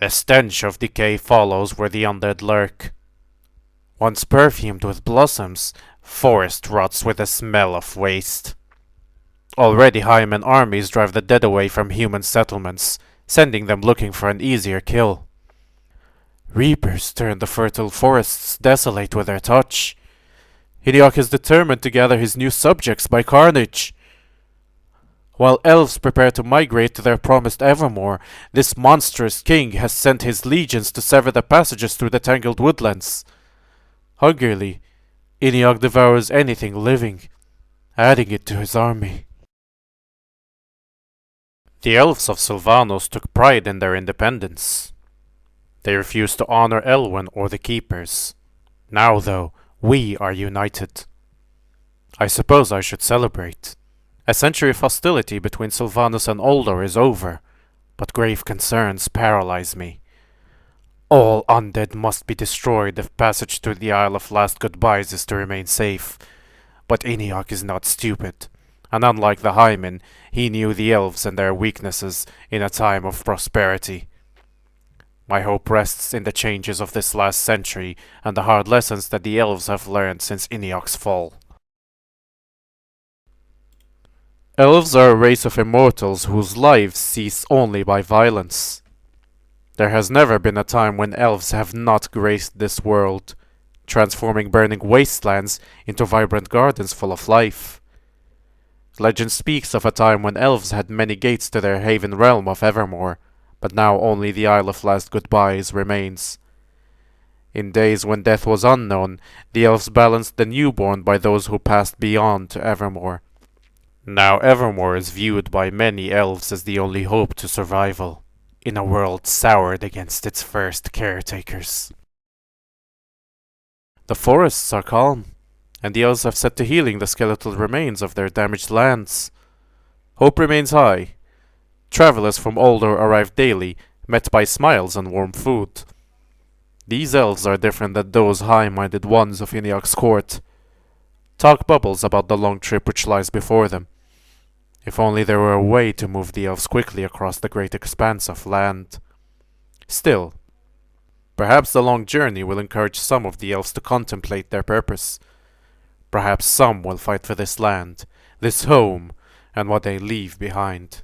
The stench of decay follows where the undead lurk. Once perfumed with blossoms, forest rots with the smell of waste. Already Hyman armies drive the dead away from human settlements, sending them looking for an easier kill. Reapers turn the fertile forests desolate with their touch. Hiniok is determined to gather his new subjects by carnage. While elves prepare to migrate to their promised Evermore, this monstrous king has sent his legions to sever the passages through the tangled woodlands. Hungrily, Iniog devours anything living, adding it to his army. The elves of Sylvanos took pride in their independence. They refused to honor Elwyn or the Keepers. Now, though, we are united. I suppose I should celebrate. A century of hostility between Sylvanos and Uldor is over, but grave concerns paralyze me. All undead must be destroyed if passage through the Isle of Last Goodbyes is to remain safe. But Iniok is not stupid, and unlike the Hymen, he knew the elves and their weaknesses in a time of prosperity. My hope rests in the changes of this last century and the hard lessons that the elves have learned since Iniok's fall. Elves are a race of immortals whose lives cease only by violence. There has never been a time when elves have not graced this world, transforming burning wastelands into vibrant gardens full of life. Legend speaks of a time when elves had many gates to their haven realm of Evermore, but now only the Isle of Last Goodbyes remains. In days when death was unknown, the elves balanced the newborn by those who passed beyond to Evermore. Now Evermore is viewed by many elves as the only hope to survival, in a world soured against its first caretakers. The forests are calm, and the elves have set to healing the skeletal remains of their damaged lands. Hope remains high. Travelers from Uldor arrive daily, met by smiles and warm food. These elves are different than those high-minded ones of Iniok's court. Talk bubbles about the long trip which lies before them. If only there were a way to move the elves quickly across the great expanse of land. Still, perhaps the long journey will encourage some of the elves to contemplate their purpose. Perhaps some will fight for this land, this home, and what they leave behind.